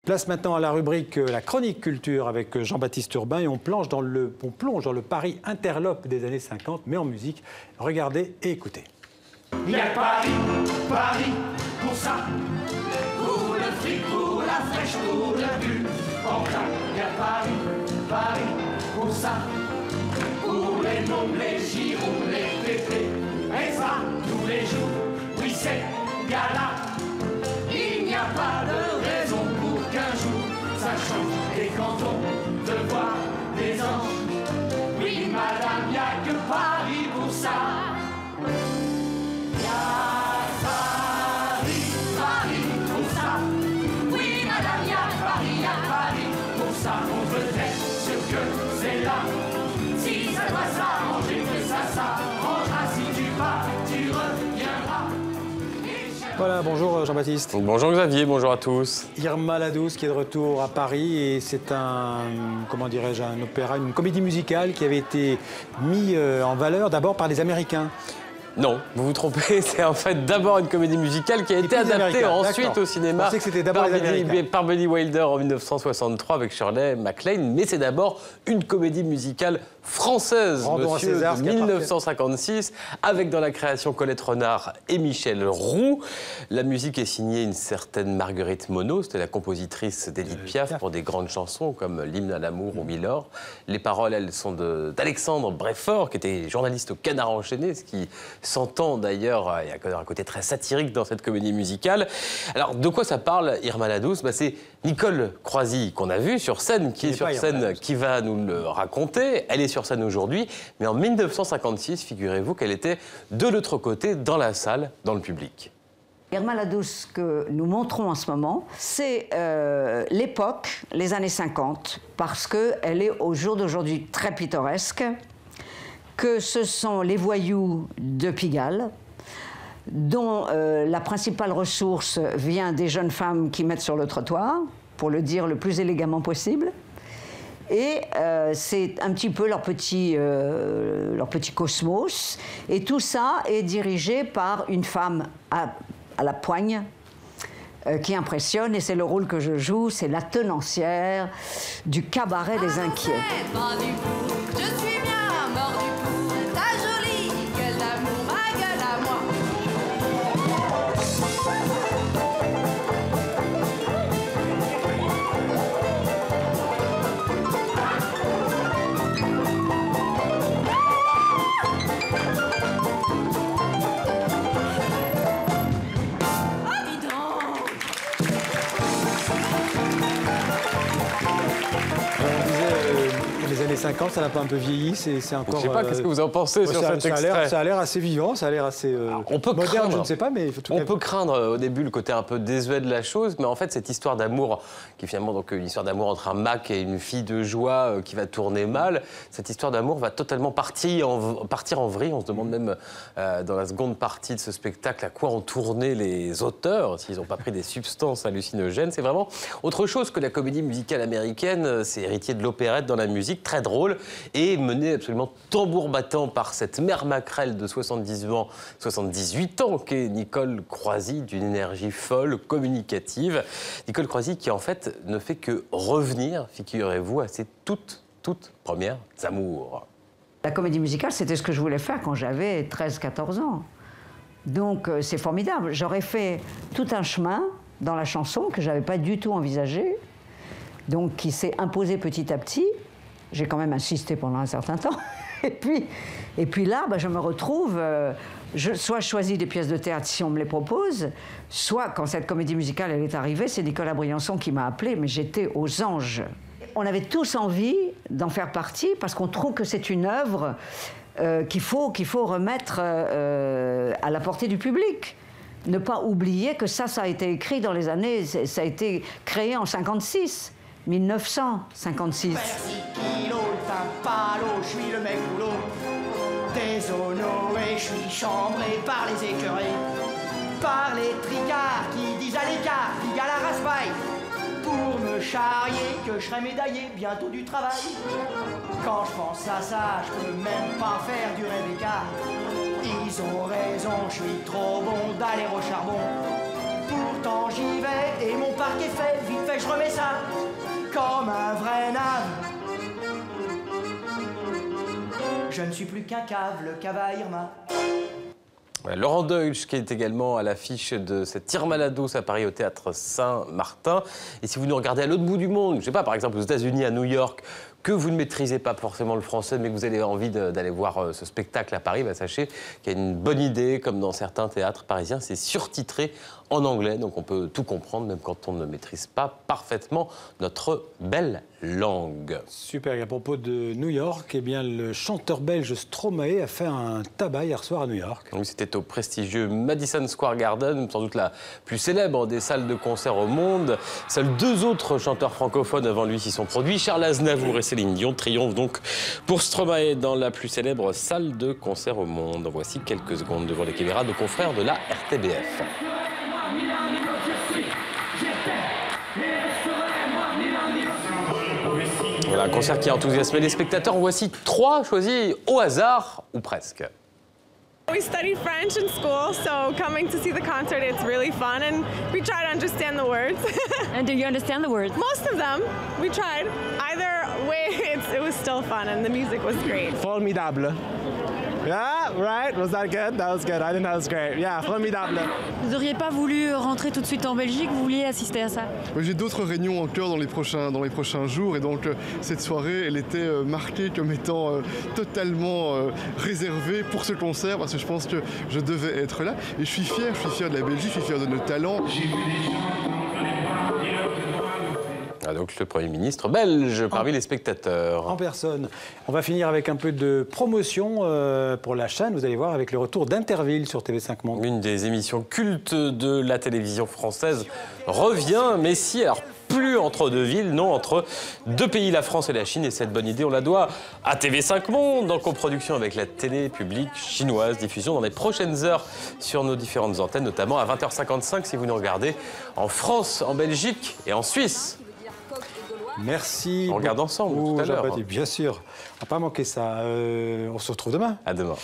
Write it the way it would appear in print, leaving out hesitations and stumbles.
Place maintenant à la rubrique La Chronique Culture avec Jean-Baptiste Urbain et on plonge dans le Paris interlope des années 50, mais en musique. Regardez et écoutez. Il y a Paris, Paris, pour ça, pour le fric, pour la fraîche, pour le but. En plein, il y a Paris, Paris, pour ça, pour les noms, les girons, les pépés. Et ça, tous les jours, oui c'est gala. Il n'y a pas de raison pour qu'un jour ça change. Et quand on te voit des anges, oui madame, il n'y a que Paris pour ça. Il y a Paris, Paris pour ça. Oui madame, il y a Paris pour ça. On peut être sûr que c'est là. Si ça doit s'arranger, que ça s'arrangera. Si tu vas, tu reviendras. Voilà, bonjour Jean-Baptiste. Bonjour Xavier, bonjour à tous. Irma la Douce qui est de retour à Paris et c'est un, comment dirais-je, un opéra, une comédie musicale qui avait été mis en valeur d'abord par les Américains. Non, vous vous trompez, c'est en fait d'abord une comédie musicale qui a été adaptée ensuite au cinéma par Billy Wilder en 1963 avec Shirley MacLaine, mais c'est d'abord une comédie musicale française, monsieur, de 1956, avec dans la création Colette Renard et Michel Roux. La musique est signée une certaine Marguerite Monod, c'était la compositrice d'Édith Piaf pour des grandes chansons comme L'hymne à l'amour ou Milord. Les paroles, elles, sont d'Alexandre Breffort, qui était journaliste au Canard enchaîné, ce qui s'entend d'ailleurs, il y a un côté très satirique dans cette comédie musicale. Alors, de quoi ça parle, Irma la Douce? C'est Nicole Croisy, qu'on a vue sur scène, qui est sur scène, qui va nous le raconter. Elle est sur scène aujourd'hui, mais en 1956, figurez-vous qu'elle était de l'autre côté, dans la salle, dans le public. Irma la Douce que nous montrons en ce moment, c'est l'époque, les années 50, parce qu'elle est au jour d'aujourd'hui très pittoresque, que ce sont les voyous de Pigalle, dont la principale ressource vient des jeunes femmes qui mettent sur le trottoir, pour le dire le plus élégamment possible. Et c'est un petit peu leur petit cosmos. Et tout ça est dirigé par une femme à la poigne qui impressionne. Et c'est le rôle que je joue, c'est la tenancière du cabaret des inquiets. Je suis bien mort du coup, ta jolie gueule d'amour, ma gueule à moi. Les années 50, ça n'a pas un peu vieilli, c'est encore... Je ne sais pas, qu'est-ce que vous en pensez sur cet extrait? Ça a l'air assez vivant, ça a l'air assez moderne, je ne sais pas, mais... On peut craindre au début le côté un peu désuet de la chose, mais en fait, cette histoire d'amour, qui est finalement donc une histoire d'amour entre un Mac et une fille de joie qui va tourner mal, cette histoire d'amour va totalement partir en vrille. On se demande même, dans la seconde partie de ce spectacle, à quoi ont tourné les auteurs, s'ils n'ont pas pris des substances hallucinogènes. C'est vraiment autre chose que la comédie musicale américaine, c'est héritier de l'opérette dans la musique, très drôle, et mené absolument tambour battant par cette mère maquerelle de 78 ans, qu'est Nicole Croisy, d'une énergie folle, communicative. Nicole Croisy qui, en fait, ne fait que revenir, figurez-vous, à ses toutes premières amours. La comédie musicale, c'était ce que je voulais faire quand j'avais 13-14 ans. Donc, c'est formidable. J'aurais fait tout un chemin dans la chanson que je n'avais pas du tout envisagé, donc qui s'est imposé petit à petit. J'ai quand même insisté pendant un certain temps. Et puis là, je me retrouve, soit je choisis des pièces de théâtre si on me les propose, soit quand cette comédie musicale elle est arrivée, c'est Nicolas Briançon qui m'a appelée, mais j'étais aux anges. On avait tous envie d'en faire partie parce qu'on trouve que c'est une œuvre qu'il faut remettre à la portée du public. Ne pas oublier que ça a été écrit dans les années, ça a été créé en 56. 1956. Merci kilo, palo, je suis le mec boulot. Déshonoré, je suis chambré par les écœurés, par les tricards qui disent à l'écart, figue à la raspaille, pour me charrier que je serai médaillé bientôt du travail. Quand je pense à ça, je peux même pas faire du Rebecca. Ils ont raison, je suis trop bon d'aller au charbon. Pour pourtant j'y vais et mon parc est fait. Vite fait, je remets ça comme un vrai nave. Je ne suis plus qu'un cave, le cave à Irma. Laurent Deutsch, qui est également à l'affiche de cette Irma la Douce à Paris au Théâtre Saint-Martin. Et si vous nous regardez à l'autre bout du monde, je ne sais pas, par exemple aux États-Unis, à New York, que vous ne maîtrisez pas forcément le français, mais que vous avez envie d'aller voir ce spectacle à Paris, bah, sachez qu'il y a une bonne idée, comme dans certains théâtres parisiens, c'est surtitré en anglais, donc on peut tout comprendre, même quand on ne maîtrise pas parfaitement notre belle langue. Super, et à propos de New York, eh bien, le chanteur belge Stromae a fait un tabac hier soir à New York. Oui, c'était au prestigieux Madison Square Garden, sans doute la plus célèbre des salles de concert au monde. Seuls 2 autres chanteurs francophones avant lui s'y sont produits, Charles Aznavour et Céline Dion triomphent donc pour Stromae dans la plus célèbre salle de concert au monde. Voici quelques secondes devant les caméras de confrères de la RTBF. Voilà, un concert qui a enthousiasmé les spectateurs. Voici 3 choisis au hasard, ou presque. We studied French in school, so coming to see the concert, it's really fun, and we try to understand the words. And do you understand the words? Most of them. We tried. Either way, it was still fun, and the music was great. Formidable. Yeah, right. Was that good? That was good. I think that was great. Yeah, formidable. Vous n'auriez pas voulu rentrer tout de suite en Belgique? Vous vouliez assister à ça? J'ai d'autres réunions en cœur dans les prochains jours, et donc cette soirée, elle était marquée comme étant totalement réservée pour ce concert, parce que je pense que je devais être là. Et je suis fier de la Belgique, je suis fier de nos talents. Ah, donc le Premier ministre belge parmi les spectateurs. En personne. On va finir avec un peu de promotion pour la chaîne, vous allez voir, avec le retour d'Interville sur TV5 Monde. Une des émissions cultes de la télévision française revient, mais si, alors plus entre 2 villes, non, entre 2 pays, la France et la Chine. Et cette bonne idée, on la doit à TV5 Monde, en coproduction avec la télé publique chinoise. Diffusion dans les prochaines heures sur nos différentes antennes, notamment à 20h55 si vous nous regardez en France, en Belgique et en Suisse. Merci. On regarde ensemble tout à l'heure. Bien sûr, on va pas manquer ça. On se retrouve demain. À demain.